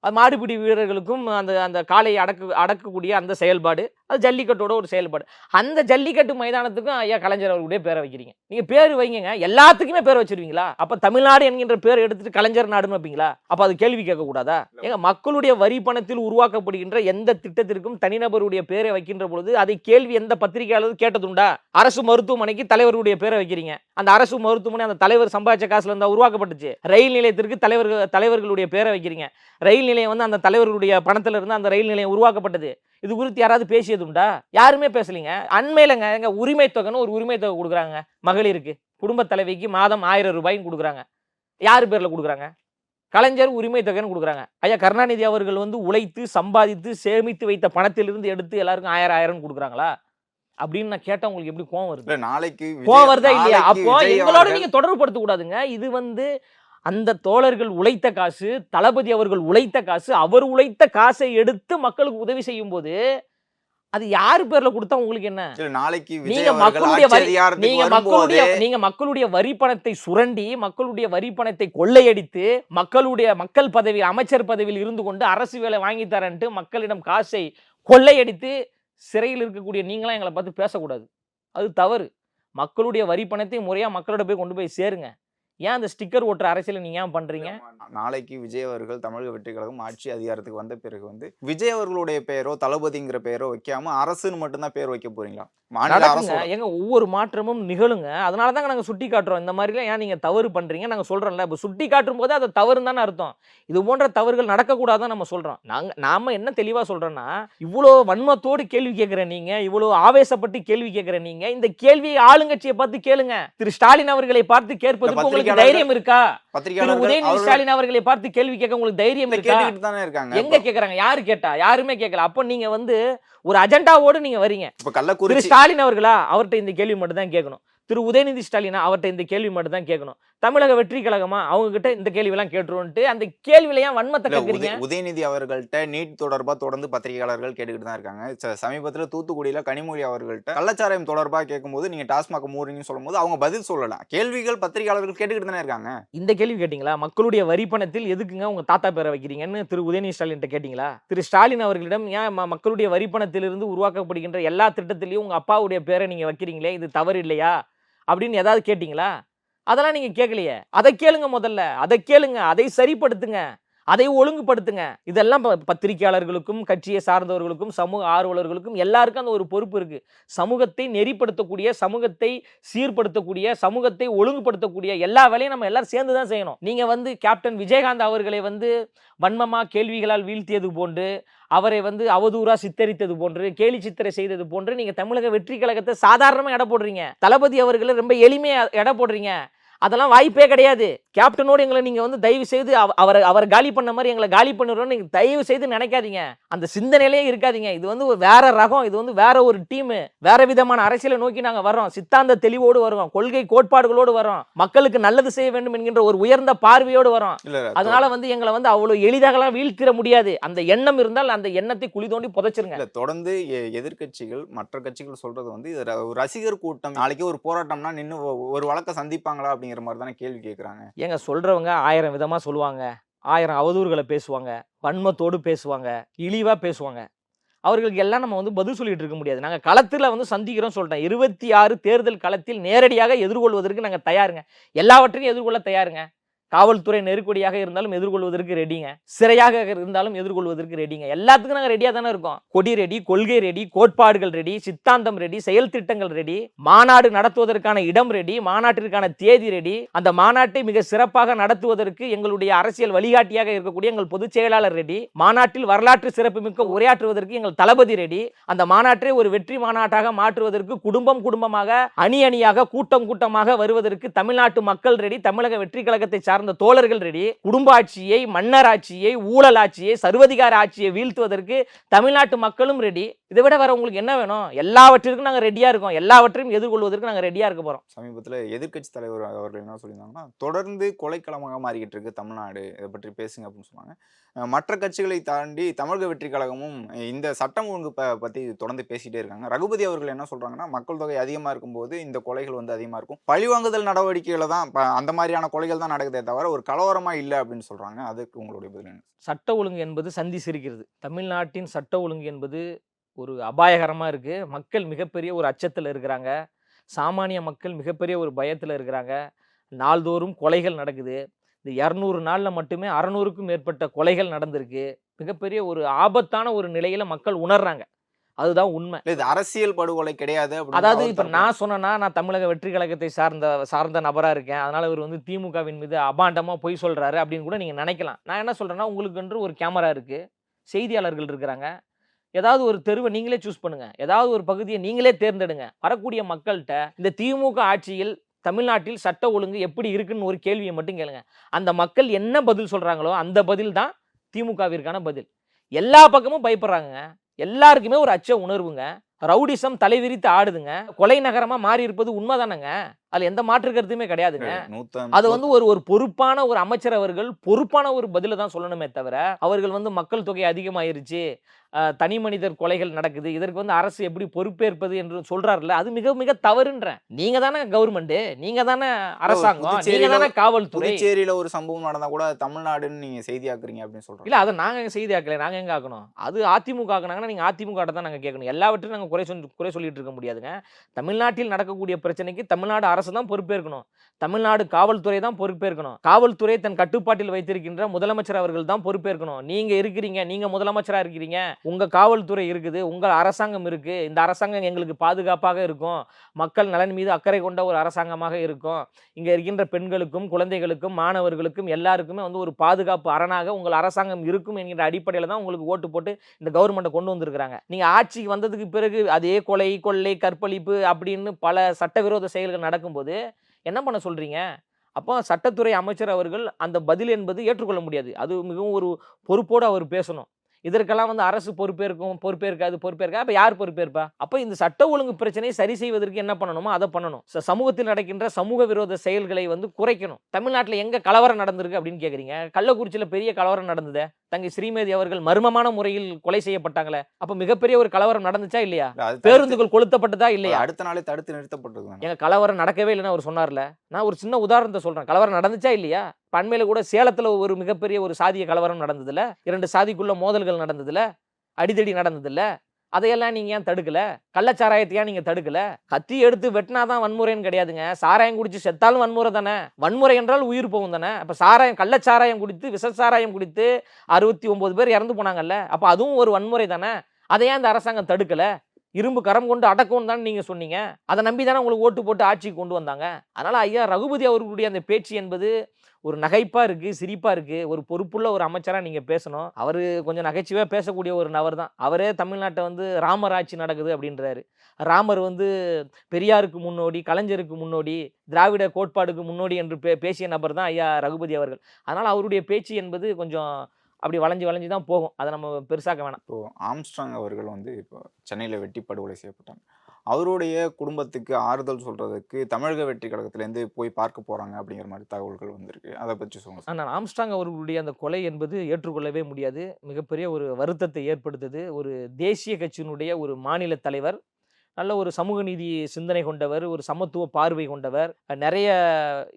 அது மாடுபிடி வீரர்களுக்கும் அந்த காளையை அடக்கக்கூடிய அந்த செயல்பாடு, அது ஜல்லிக்கட்டோட ஒரு செயல்பாடு. அந்த ஜல்லிக்கட்டு மைதானத்துக்கும் ஐயா கலைஞர் அவர்களுடைய பேரை வைக்கிறீங்க. நீங்கள் பேர் வைங்க, எல்லாத்துக்குமே பேர் வச்சிருவீங்களா? அப்போ தமிழ்நாடு என்கின்ற பேர் எடுத்துட்டு கலைஞர் நாடுன்னு வைப்பீங்களா? அப்போ அது கேள்வி கேட்கக்கூடாதா? ஏங்க, மக்களுடைய வரி பணத்தில் உருவாக்கப்படுகின்ற எந்த திட்டத்திற்கும் தனிநபருடைய பேரை வைக்கின்ற பொழுது அதை கேள்வி எந்த பத்திரிகையாளர் கேட்டதுண்டா? அரசு மருத்துவமனைக்கு தலைவருடைய பேரை வைக்கிறீங்க. அந்த அரசு மருத்துவமனை அந்த தலைவர் சம்பாதிச்ச காசுல இருந்தா உருவாக்கப்பட்டுச்சு. ரயில் நிலையத்திற்கு தலைவர்களுடைய பேரை வைக்கிறீங்க. ரயில் நிலையம் வந்து அந்த தலைவர்களுடைய பணத்துல இருந்து அந்த ரயில் நிலையம் உருவாக்கப்பட்டது. இது குறித்து யாராவது பேசியதுண்டா? யாருமே பேசலீங்க. அண்மையிலங்க எங்க உரிமை தொகைன்னு ஒரு உரிமை தொகை கொடுக்குறாங்க மகளிருக்கு. குடும்ப தலைவிக்கு மாதம் 1000 ரூபாயும் கொடுக்குறாங்க. யாரு பேர்ல கொடுக்குறாங்க? கலைஞர் உரிமை தொகைன்னு கொடுக்குறாங்க. ஐயா கருணாநிதி அவர்கள் வந்து உழைத்து சம்பாதித்து சேமித்து வைத்த பணத்திலிருந்து எடுத்து எல்லாருக்கும் 1000 கொடுக்குறாங்களா அப்படின்னு நான் கேட்டா உங்களுக்கு எப்படி கோவம் வருது? நாளைக்கு கோவம் வருதா இல்லையா? அப்போ எங்களோட நீங்க தொடர்பு படுத்த கூடாதுங்க. இது வந்து அந்த தோழர்கள் உழைத்த காசு, தளபதி அவர்கள் உழைத்த காசு, அவர் உழைத்த காசை எடுத்து மக்களுக்கு உதவி செய்யும் போது அது யாரு பேர்ல கொடுத்தா உங்களுக்கு என்ன? நாளைக்கு நீங்க மக்களுடைய வரி பணத்தை சுரண்டி, மக்களுடைய வரி பணத்தை கொள்ளையடித்து, மக்கள் பதவி, அமைச்சர் பதவியில் இருந்து கொண்டு அரசு வேலை வாங்கி தரன்ட்டு மக்களிடம் காசை கொள்ளையடித்து சிறையில் இருக்கக்கூடிய நீங்களாம் எங்களை பார்த்து பேசக்கூடாது. அது தவறு. மக்களுடைய வரி பணத்தை முறையா மக்களோட போய் கொண்டு போய் சேருங்க. ஏன் அந்த ஸ்டிக்கர் ஓட்டுற அரசியலை நீங்க ஏன் பண்றீங்க? நாளைக்கு விஜய் அவர்கள் தமிழக வெற்றி கழகம் ஆட்சி அதிகாரத்துக்கு வந்த பிறகு வந்து விஜய் அவர்களுடைய பெயரோ தளபதிங்கிற பெயரோ வைக்காம அரசுன்னு மட்டும்தான் பேர் வைக்க போறீங்களா? எங்க ஒவ்வொரு மாற்றமும் நிகழுங்க. அதனாலதாங்க நாங்க சுட்டி காட்டுறோம். இந்த மாதிரிலாம் ஏன் நீங்க தவறு பண்றீங்க நாங்க சொல்றோம்ல. இப்ப சுட்டி காட்டும் போது அது தவறுன்னு தானே அர்த்தம். இது போன்ற தவறுகள் நடக்கக்கூடாதான் நம்ம சொல்றோம். நாம என்ன தெளிவா சொல்றோம்னா, இவ்வளவு வன்மத்தோடு கேள்வி கேட்கிற நீங்க, இவ்வளவு ஆவேசப்பட்டு கேள்வி கேட்கிற நீங்க, இந்த கேள்வியை ஆளுங்கட்சியை பார்த்து கேளுங்க. திரு ஸ்டாலின் அவர்களை பார்த்து கேட்பதற்கு உங்களுக்கு தைரியம் இருக்கா? திரு உதயநிதி ஸ்டாலின் அவர்களை பார்த்து கேள்வி கேட்க உங்களுக்கு தைரியம் இருக்கா? எங்க கேக்குறாங்க? யாரு கேட்டா? யாருமே கேட்கல. அப்ப நீங்க வந்து ஒரு அஜெண்டாவோடு நீங்க வரீங்க. திரு ஸ்டாலின் அவர்களா, அவர்கிட்ட இந்த கேள்வி மட்டும் தான் கேட்கணும். திரு உதயநிதி ஸ்டாலினா, அவர்கிட்ட இந்த கேள்வி மட்டும் தான் கேட்கணும். தமிழக வெற்றி கழகமா, அவங்க கிட்ட இந்த கேள்வி எல்லாம் கேட்டுருவோன்ட்டு அந்த கேள்வியில ஏன் வன்மத்தை கேட்கறீங்க? உதயநிதி அவர்கள்ட்ட நீட் தொடர்பா தொடர்ந்து பத்திரிகையாளர்கள் கேட்டுக்கிட்டு தான் இருக்காங்க. சமீபத்துல தூத்துக்குடியில கனிமொழி அவர்கள்ட்ட கள்ளச்சாராயம் தொடர்பா கேட்கும்போது நீங்க டாஸ்மாக் மூடுறீங்கன்னு சொல்லும்போது அவங்க பதில் சொல்லலாம். கேள்விகள் பத்திரிகையாளர்கள் கேட்டுக்கிட்டு தானே இருக்காங்க. இந்த கேள்வி கேட்டீங்களா? மக்களுடைய வரி பணத்தில் எதுக்குங்க உங்க தாத்தா பேரை வைக்கிறீங்கன்னு திரு உதயநிதி ஸ்டாலின் கேட்டீங்களா? திரு ஸ்டாலின் அவர்களிடம் ஏன் மக்களுடைய வரி பணத்திலிருந்து உருவாக்கப்படுகின்ற எல்லா திட்டத்திலையும் உங்க அப்பாவுடைய பேரை நீங்க வைக்கிறீங்களே, இது தவறு இல்லையா அப்படின்னு ஏதாவது கேட்டீங்களா? அதெல்லாம் நீங்க கேட்கலையே. அதை கேளுங்க. முதல்ல அதை கேளுங்க, அதை சரிப்படுத்துங்க, அதை ஒழுங்குபடுத்துங்க. இதெல்லாம் பத்திரிகையாளர்களுக்கும் கட்சியை சார்ந்தவர்களுக்கும் சமூக ஆர்வலர்களுக்கும் எல்லாருக்கும் அந்த ஒரு பொறுப்பு இருக்கு. சமூகத்தை நெறிப்படுத்தக்கூடிய, சமூகத்தை சீர்படுத்தக்கூடிய, சமூகத்தை ஒழுங்குபடுத்தக்கூடிய எல்லா வேலையும் நம்ம எல்லாரும் சேர்ந்து தான் செய்யணும். நீங்க வந்து கேப்டன் விஜயகாந்த் அவர்களை வந்து வன்மமா கேள்விகளால் வீழ்த்தியது போன்று, அவரை வந்து அவதூறா சித்தரித்தது போன்று, கேலி சித்திரை செய்தது போன்று நீங்க தமிழக வெற்றி கழகத்தை சாதாரணமா எடை போடுறீங்க. தளபதி அவர்களை ரொம்ப எளிமையா எடை போடுறீங்க. அதெல்லாம் வாய்ப்பே கிடையாது. கேப்டனோடு எங்களை நீங்க வந்து தயவு செய்து அவரை காலி பண்ண மாதிரி எங்களை காலி பண்ணுறோம்னு நீங்க தயவு செய்து நினைக்காதீங்க. அந்த சிந்தனையிலே இருக்காதீங்க. இது வந்து வேற ரகம், இது வந்து வேற ஒரு டீம், வேற விதமான அரசியலை நோக்கி நாங்க வர்றோம். சித்தாந்த தெளிவோடு வரோம், கொள்கை கோட்பாடுகளோடு வரோம், மக்களுக்கு நல்லது செய்ய வேண்டும் என்கின்ற ஒரு உயர்ந்த பார்வையோடு வரோம். அதனால வந்து எங்களை வந்து அவ்வளவு எளிதாகலாம் வீழ்த்திட முடியாது. அந்த எண்ணம் இருந்தால் அந்த எண்ணத்தை குழி தோண்டி புதைச்சிருங்க. தொடர்ந்து எதிர்கட்சிகள் மற்ற கட்சிகள் சொல்றது வந்து இது ஒரு ரசிகர் கூட்டம், நாளைக்கு ஒரு போராட்டம்னா நின்று ஒரு வழக்க சந்திப்பாங்களா அப்படிங்கிற மாதிரி தானே கேள்வி கேட்கறாங்க. ஏங்க சொல்றவங்க 1000 விதமா சொல்லுவாங்க, 1000 அவதூறுகளை பேசுவாங்க, வன்மத்தோடு பேசுவாங்க, இழிவா பேசுவாங்க. அவர்களுக்கு எல்லாம் நம்ம வந்து பதில் சொல்லிட்டு இருக்க முடியாது. நாங்கள் களத்தில் வந்து சந்திக்கிறோம் சொல்லிட்டேன். 26 தேர்தல் களத்தில் நேரடியாக எதிர்கொள்வதற்கு நாங்கள் தயாருங்க. எல்லாவற்றையும் எதிர்கொள்ள தயாருங்க. காவல்துறை நெருக்கடியாக இருந்தாலும் எதிர்கொள்வதற்கு ரெடிங்க, சிறையாக இருந்தாலும் எதிர்கொள்வதற்கு ரெடிங்க. எல்லாத்துக்கும் நாங்கள் ரெடியாக தானே இருக்கோம். கொடி ரெடி, கொள்கை ரெடி, கோட்பாடுகள் ரெடி, சித்தாந்தம் ரெடி, செயல் திட்டங்கள் ரெடி, மாநாடு நடத்துவதற்கான இடம் ரெடி, மாநாட்டிற்கான தேதி ரெடி, அந்த மாநாட்டை மிக சிறப்பாக நடத்துவதற்கு எங்களுடைய அரசியல் வழிகாட்டியாக இருக்கக்கூடிய எங்கள் பொதுச் செயலாளர் ரெடி, மாநாட்டில் வரலாற்று சிறப்புமிக்க உரையாற்றுவதற்கு எங்கள் தளபதி ரெடி, அந்த மாநாட்டை ஒரு வெற்றி மாநாட்டாக மாற்றுவதற்கு குடும்பம் குடும்பமாக, அணி அணியாக, கூட்டம் கூட்டமாக வருவதற்கு தமிழ்நாட்டு மக்கள் ரெடி, தமிழக வெற்றி கழகத்தை சார்ந்த தோழர்கள் ரெடி, குடும்ப ஆட்சியை, மன்னர் ஆட்சியை, ஊழல் ஆட்சியை, சர்வதிகார ஆட்சியை வீழ்த்துவதற்கு தமிழ்நாட்டு மக்களும் ரெடி. இதை விட வேற உங்களுக்கு என்ன வேணும்? எல்லாவற்றிற்கும் நாங்க ரெடியா இருக்கோம். எல்லாவற்றையும் எதிர்கொள்வதற்கு நாங்க ரெடியா இருக்க போறோம். சமீபத்தில் எதிர்கட்சி தலைவர் அவர்கள் என்ன சொல்லியிருந்தாங்கன்னா, தொடர்ந்து கொலைக்களமாக மாறிக்கிட்டு இருக்கு தமிழ்நாடு, இதை பற்றி பேசுங்க அப்படின்னு சொன்னாங்க. மற்ற கட்சிகளை தாண்டி தமிழக வெற்றி கழகமும் இந்த சட்டம் ஒழுங்கு பற்றி தொடர்ந்து பேசிகிட்டே இருக்காங்க. ரகுபதி அவர்கள் என்ன சொல்கிறாங்கன்னா, மக்கள் தொகை அதிகமாக இருக்கும்போது இந்த கொலைகள் வந்து அதிகமாக இருக்கும், பழிவாங்குதல் நடவடிக்கைகளை தான் அந்த மாதிரியான கொலைகள் தான் நடக்குதே தவிர ஒரு கலவரமாக இல்லை அப்படின்னு சொல்கிறாங்க. அதுக்கு உங்களுடைய பதில் என்ன? சட்ட ஒழுங்கு என்பது சந்தி சிரிக்கிறது. தமிழ்நாட்டின் சட்ட ஒழுங்கு என்பது ஒரு அபாயகரமாக இருக்குது. மக்கள் மிகப்பெரிய ஒரு அச்சத்தில் இருக்கிறாங்க. சாமானிய மக்கள் மிகப்பெரிய ஒரு பயத்தில் இருக்கிறாங்க. நாள்தோறும் கொலைகள் நடக்குது. இந்த 200 நாளில் மட்டுமே 600க்கும் மேற்பட்ட கொலைகள் நடந்திருக்கு. மிகப்பெரிய ஒரு ஆபத்தான ஒரு நிலையில மக்கள் உணர்றாங்க. அதுதான் உண்மை. இது அரசியல் படுகொலை கிடையாது. அதாவது இப்ப நான் சொன்னேன்னா, நான் தமிழக வெற்றி கழகத்தை சார்ந்த நபரா இருக்கேன், அதனால இவர் வந்து திமுகவின் மீது அபாண்டமா பொய் சொல்றாரு அப்படின்னு கூட நீங்க நினைக்கலாம். நான் என்ன சொல்றேன்னா, உங்களுக்கு என்று ஒரு கேமரா இருக்கு, செய்தியாளர்கள் இருக்கிறாங்க. ஏதாவது ஒரு தெருவை நீங்களே சூஸ் பண்ணுங்க, ஏதாவது ஒரு பகுதியை நீங்களே தேர்ந்தெடுங்க. வரக்கூடிய மக்கள்கிட்ட இந்த திமுக ஆட்சியில் தமிழ்நாட்டில் சட்ட ஒழுங்கு எப்படி இருக்குன்னு ஒரு கேள்வியை மட்டும் கேளுங்க. அந்த மக்கள் என்ன பதில் சொல்றாங்களோ அந்த பதில் தான் திமுகவிற்கான பதில். எல்லா பக்கமும் பயப்படுறாங்க, எல்லாருக்குமே ஒரு அச்ச உணர்வுங்க. ரவுடிசம் தலைவிரித்து ஆடுதுங்க. கொலை நகரமா மாறி இருப்பது உண்மைதானங்க, அதுல எந்த மாற்று கருத்துமே கிடையாதுங்க. அது வந்து ஒரு பொறுப்பான ஒரு அமைச்சர் அவர்கள் பொறுப்பான ஒரு பதில தான் சொல்லணுமே தவிர, அவர்கள் வந்து மக்கள் தொகை அதிகமாயிருச்சு, தனி மனிதர் கொலைகள் நடக்குது, இதற்கு வந்து அரசு எப்படி பொறுப்பேற்பது என்று சொல்றாருல்ல, அது மிக மிக தவறுன்றேன். நீங்க தானே கவர்மெண்ட், நீங்க தானே அரசாங்கம், நீங்க தானே காவல்துறை. புதுச்சேரியில ஒரு சம்பவம் நடந்தா கூட தமிழ்நாடுன்னு நீங்க செய்தியாக்குறீங்க அப்படின்னு சொல்றீங்க. இல்ல, அதை நாங்க செய்தியாக்கல, நாங்க எங்க ஆக்கணும்? அது அதிமுக ஆக்குனாங்கன்னா நீங்க அதிமுக தான் நாங்க கேட்கணும். எல்லாவற்றையும் நாங்க குறை சொல்லிட்டு இருக்க முடியாதுங்க. தமிழ்நாட்டில் நடக்கக்கூடிய பிரச்சனைக்கு தமிழ்நாடு அரசு தான் பொறுப்பேற்கணும். தமிழ்நாடு காவல்துறை தான் பொறுப்பேற்கணும். காவல்துறை தன் கட்டுப்பாட்டில் வைத்திருக்கின்ற முதலமைச்சர் அவர்கள் தான் பொறுப்பேற்கணும். நீங்க இருக்கிறீங்க, நீங்க முதலமைச்சரா இருக்கிறீங்க, உங்க காவல்துறை இருக்குது, உங்க அரசாங்கம் இருக்கு, இந்த அரசாங்கம் எங்களுக்கு பாதுகாப்பாக இருக்கும், மக்கள் நலன் மீது அக்கறை கொண்ட ஒரு அரசாங்கமாக இருக்கும், இங்க இருக்கின்ற பெண்களுக்கும் குழந்தைகளுக்கும் மாணவர்களுக்கும் எல்லாருக்குமே வந்து ஒரு பாதுகாப்பு அரணாக உங்கள் அரசாங்கம் இருக்கும் என்கிற அடிப்படையில் தான் உங்களுக்கு ஓட்டு போட்டு இந்த கவர்மெண்ட்டை கொண்டு வந்திருக்கிறாங்க. நீங்க ஆட்சிக்கு வந்ததுக்கு பிறகு அதே கொலை, கொள்ளை, கற்பழிப்பு அப்படின்னு பல சட்டவிரோத செயல்கள் நடக்கும்போது என்ன பண்ண சொல்றீங்க? அப்போ சட்டத்துறை அமைச்சர் அவர்கள் அந்த பதில் என்பது ஏற்றுக்கொள்ள முடியாது. அது மிகவும் ஒரு பொறுப்போடு அவர் பேசணும். இதற்கெல்லாம் வந்து அரசு பொறுப்பேற்காது. அப்ப யார் பொறுப்பேற்பா? அப்ப இந்த சட்ட ஒழுங்கு பிரச்சனையை சரி செய்வதற்கு என்ன பண்ணணுமோ அதை பண்ணணும். சமூகத்தில் நடக்கின்ற சமூக விரோத செயல்களை வந்து குறைக்கணும். தமிழ்நாட்டில் எங்க கலவரம் நடந்திருக்கு அப்படின்னு கேக்குறீங்க? கள்ளக்குறிச்சியில பெரிய கலவரம் நடந்தது. தங்கை ஸ்ரீமதி அவர்கள் மர்மமான முறையில் கொலை செய்யப்பட்டாங்களே, அப்ப மிகப்பண்மையில ஒரு கலவரம் நடந்துச்சா இல்லையா? பேருந்துகள் கொளுத்தப்பட்டதா இல்லையா? அடுத்த நாளே தடுத்து நிறுத்தப்பட்டது. எங்க கலவரம் நடக்கவே இல்லைன்னு அவர் சொன்னார்ல. நான் ஒரு சின்ன உதாரணத்தை சொல்றேன். கலவரம் நடந்துச்சா இல்லையா? பண்மையில கூட சேலத்துல ஒரு மிகப்பெரிய ஒரு சாதிய கலவரம் நடந்ததுல, 2 சாதிக்குள்ள மோதல்கள் நடந்ததுல, அடிதடி நடந்ததுல, அதையெல்லாம் நீங்க ஏன் தடுக்கல? கள்ளச்சாராயத்தை ஏன் நீங்க தடுக்கல? கத்தி எடுத்து வெட்டினாதான் வன்முறைன்னு கிடையாதுங்க. சாராயம் குடிச்சு செத்தாலும் வன்முறை தானே. வன்முறை என்றால் உயிர் போகும் தானே. அப்ப கள்ளச்சாராயம் குடித்து, விஷச்சாராயம் குடித்து 69 பேர் இறந்து போனாங்கல்ல, அப்ப அதுவும் ஒரு வன்முறை தானே. அதை ஏன் இந்த அரசாங்கம் தடுக்கல? இரும்பு கரம் கொண்டு அடக்கும்னு தானே நீங்க சொன்னீங்க. அதை நம்பி தானே உங்களுக்கு ஓட்டு போட்டு ஆட்சிக்கு கொண்டு வந்தாங்க. அதனால ஐயா ரகுபதி அவர்களுடைய அந்த பேச்சு என்பது ஒரு நகைப்பா இருக்கு, சிரிப்பா இருக்கு. ஒரு பொறுப்புள்ள ஒரு அமைச்சரா நீங்க பேசணும். அவரு கொஞ்சம் நகைச்சுவையா பேசக்கூடிய ஒரு நபர் தான். அவரே தமிழ்நாட்டை வந்து ராமர் ஆட்சி நடக்குது அப்படின்றாரு. ராமர் வந்து பெரியாருக்கு முன்னோடி, கலைஞருக்கு முன்னோடி, திராவிட கோட்பாடுக்கு முன்னோடி என்று பேசிய நபர் தான் ஐயா ரகுபதி அவர்கள். அதனால அவருடைய பேச்சு என்பது கொஞ்சம் அப்படி வளைஞ்சு தான் போகும். அதை நம்ம பெருசாக்க வேணாம். இப்போ ஆம்ஸ்ட்ராங் அவர்கள் வந்து இப்போ சென்னையில் வெட்டி படுகொலை செய்யப்பட்டாங்க. அவருடைய குடும்பத்துக்கு ஆறுதல் சொல்றதுக்கு தமிழக வெற்றி கழகத்திலேருந்து போய் பார்க்க போறாங்க அப்படிங்கிற மாதிரி தகவல்கள் வந்திருக்கு. அதை பற்றி சொல்லுங்க. ஆனால் ஆம்ஸ்ட்ராங் அவர்களுடைய அந்த கொலை என்பது ஏற்றுக்கொள்ளவே முடியாது. மிகப்பெரிய ஒரு வருத்தத்தை ஏற்படுத்துது. ஒரு தேசிய கட்சியினுடைய ஒரு மாநில தலைவர், நல்ல ஒரு சமூக நீதி சிந்தனை கொண்டவர், ஒரு சமத்துவ பார்வை கொண்டவர், நிறைய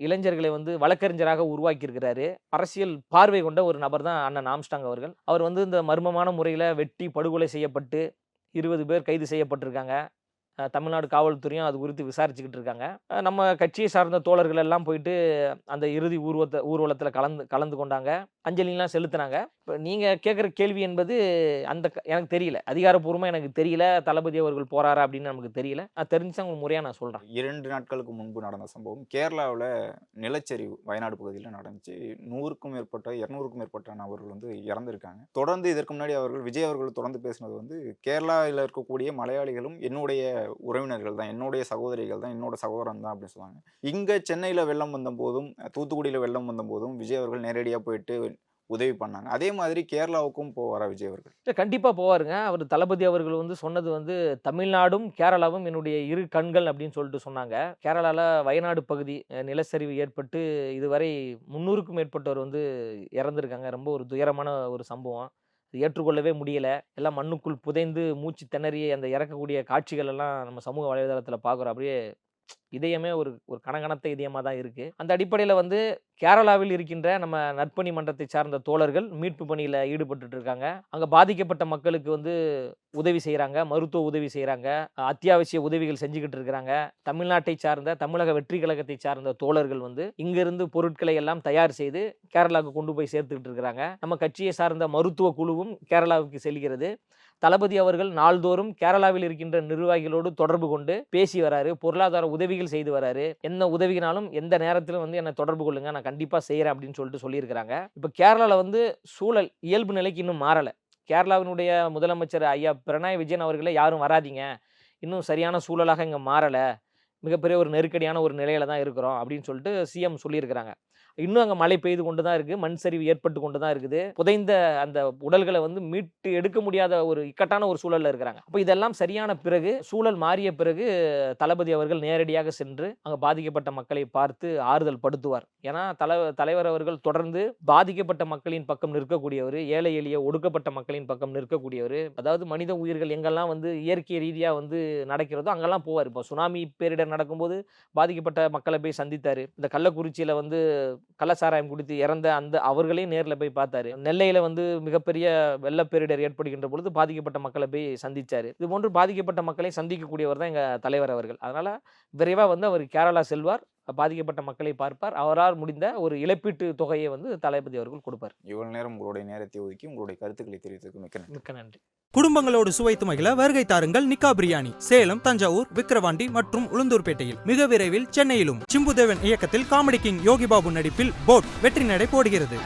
இளைஞர்களை வந்து வழக்கறிஞராக உருவாக்கியிருக்கிறாரு. அரசியல் பார்வை கொண்ட ஒரு நபர் தான் அண்ணன் ஆம்ஸ்ட்ராங் அவர்கள். அவர் வந்து இந்த மர்மமான முறையில் வெட்டி படுகொலை செய்யப்பட்டு 20 பேர் கைது செய்யப்பட்டிருக்காங்க. தமிழ்நாடு காவல்துறையும் அது குறித்து விசாரிச்சுக்கிட்டு இருக்காங்க. நம்ம கட்சியை சார்ந்த தோழர்கள் எல்லாம் போயிட்டு அந்த இறுதி ஊர்வலத்தில் கலந்து கொண்டாங்க, அஞ்சலிலாம் செலுத்தினாங்க. இப்போ நீங்கள் கேட்குற கேள்வி என்பது எனக்கு தெரியல, அதிகாரப்பூர்வமாக எனக்கு தெரியல. தளபதி அவர்கள் போறாரா அப்படின்னு நமக்கு தெரியல. அது தெரிஞ்சுதான் உங்களுக்கு முறையாக நான் சொல்கிறேன். 2 நாட்களுக்கு முன்பு நடந்த சம்பவம் கேரளாவில் நிலச்சரிவு வயநாடு பகுதியில் நடந்துச்சு. 100க்கும் மேற்பட்ட 200க்கும் மேற்பட்ட நபர்கள் வந்து இறந்துருக்காங்க. தொடர்ந்து இதற்கு முன்னாடி விஜய் அவர்கள் தொடர்ந்து பேசினது வந்து கேரளாவில் இருக்கக்கூடிய மலையாளிகளும் என்னுடைய உறவினர்கள் தான், என்னுடைய சகோதரிகள் தான், என்னோட சகோதரன் தான் அப்படின்னு சொன்னாங்க. இங்கே சென்னையில் வெள்ளம் வந்த போதும், தூத்துக்குடியில் வெள்ளம் வந்த போதும் விஜய் அவர்கள் நேரடியாக போயிட்டு உதவி பண்ணாங்க. அதே மாதிரி கேரளாவுக்கும் போவாரா விஜய் அவர்கள்? கண்டிப்பாக போவாருங்க. அவர் தளபதி அவர்கள் வந்து சொன்னது வந்து தமிழ்நாடும் கேரளாவும் என்னுடைய இரு கண்கள் அப்படின்னு சொல்லிட்டு சொன்னாங்க. கேரளாவில் வயநாடு பகுதி நிலச்சரிவு ஏற்பட்டு இதுவரை 300க்கும் மேற்பட்டவர் வந்து இறந்துருக்காங்க. ரொம்ப ஒரு துயரமான ஒரு சம்பவம். ஏற்றுக்கொள்ளவே முடியல. எல்லாம் மண்ணுக்குள் புதைந்து மூச்சு திணறிய அந்த இறக்கக்கூடிய காட்சிகள் எல்லாம் நம்ம சமூக வலைதளத்தில் பார்க்குறோம். அப்படியே இதயமே ஒரு கனகனத்த இதயமாக தான் இருக்குது. அந்த அடிப்படையில் வந்து கேரளாவில் இருக்கின்ற நம்ம நற்பணி மன்றத்தை சார்ந்த தோழர்கள் மீட்பு பணியில் ஈடுபட்டு இருக்காங்க. அங்கே பாதிக்கப்பட்ட மக்களுக்கு வந்து உதவி செய்கிறாங்க, மருத்துவ உதவி செய்கிறாங்க, அத்தியாவசிய உதவிகள் செஞ்சுக்கிட்டு இருக்கிறாங்க. தமிழ்நாட்டை சார்ந்த தமிழக வெற்றி கழகத்தை சார்ந்த தோழர்கள் வந்து இங்கிருந்து பொருட்களை எல்லாம் தயார் செய்து கேரளாவுக்கு கொண்டு போய் சேர்த்துக்கிட்டு இருக்கிறாங்க. நம்ம கட்சியை சார்ந்த மருத்துவ குழுவும் கேரளாவுக்கு செல்கிறது. தளபதி அவர்கள் நாள்தோறும் கேரளாவில் இருக்கின்ற நிர்வாகிகளோடு தொடர்பு கொண்டு பேசி வராரு, பொருளாதார உதவிகள் செய்து வராரு. என்ன உதவினாலும் எந்த நேரத்திலும் வந்து என்னை தொடர்பு கொள்ளுங்க, நான் கண்டிப்பாக செய்கிறேன் அப்படின்னு சொல்லிட்டு சொல்லியிருக்கிறாங்க. இப்போ கேரளாவில் வந்து சூழல் இயல்பு நிலைக்கு இன்னும் மாறலை. கேரளாவினுடைய முதலமைச்சர் ஐயா பினராயி விஜயன் அவர்களே யாரும் வராதிங்க, இன்னும் சரியான சூழலாக இங்கே மாறலை, மிகப்பெரிய ஒரு நெருக்கடியான ஒரு நிலையில தான் இருக்கிறோம் அப்படின்னு சொல்லிட்டு சிஎம் சொல்லியிருக்கிறாங்க. இன்னும் அங்கே மழை பெய்து கொண்டு தான் இருக்குது, மண் சரிவு ஏற்பட்டு கொண்டு தான் இருக்குது. புதைந்த அந்த உடல்களை வந்து மீட்டு எடுக்க முடியாத ஒரு இக்கட்டான ஒரு சூழலில் இருக்கிறாங்க. அப்போ இதெல்லாம் சரியான பிறகு, சூழல் மாறிய பிறகு தளபதி அவர்கள் நேரடியாக சென்று அங்கே பாதிக்கப்பட்ட மக்களை பார்த்து ஆறுதல் படுத்துவார். ஏன்னா தலைவர் அவர்கள் தொடர்ந்து பாதிக்கப்பட்ட மக்களின் பக்கம் நிற்கக்கூடியவர், ஏழை எளிய ஒடுக்கப்பட்ட மக்களின் பக்கம் நிற்கக்கூடியவர். அதாவது மனித உயிர்கள் எங்கெல்லாம் வந்து இயற்கை ரீதியாக வந்து நடக்கிறதோ அங்கெல்லாம் போவார். இப்போ சுனாமி பேரிடர் நடக்கும்போது பாதிக்கப்பட்ட மக்களை போய் சந்தித்தார். இந்த கள்ளக்குறிச்சியில் வந்து கள்ளச்சாராயம் குடித்து இறந்த அந்த அவர்களையும் நேரில் போய் பார்த்தாரு. நெல்லையில் வந்து மிகப்பெரிய வெள்ளப்பேரிடர் ஏற்படுகின்ற பொழுது பாதிக்கப்பட்ட மக்களை போய் சந்திச்சாரு. இது போன்று பாதிக்கப்பட்ட மக்களை சந்திக்கக்கூடியவர் தான் எங்கள் தலைவர் அவர்கள். அதனால விரைவாக வந்து அவர் கேரளா செல்வார், பாதிக்கப்பட்ட மக்களை பார்ப்பார். அவரால் முடிந்த ஒரு இழப்பீட்டு தொகையை வந்து தளபதி அவர்கள் கொடுப்பார். இவ்வளவு நேரம் உங்களுடைய நேரத்தை ஒதுக்கி உங்களுடைய கருத்துக்களை தெரிவித்ததுக்கு மிக்க நன்றி. குடும்பங்களோடு சுவைத்து மகிழ வருகை தாருங்கள் நிக்கா பிரியாணி. சேலம், தஞ்சாவூர், விக்கிரவாண்டி மற்றும் உளுந்தூர்பேட்டையில். மிக விரைவில் சென்னையிலும். சிம்புதேவன் இயக்கத்தில் காமெடி கிங் யோகி பாபு நடிப்பில் போட் வெற்றி நடை போடுகிறது.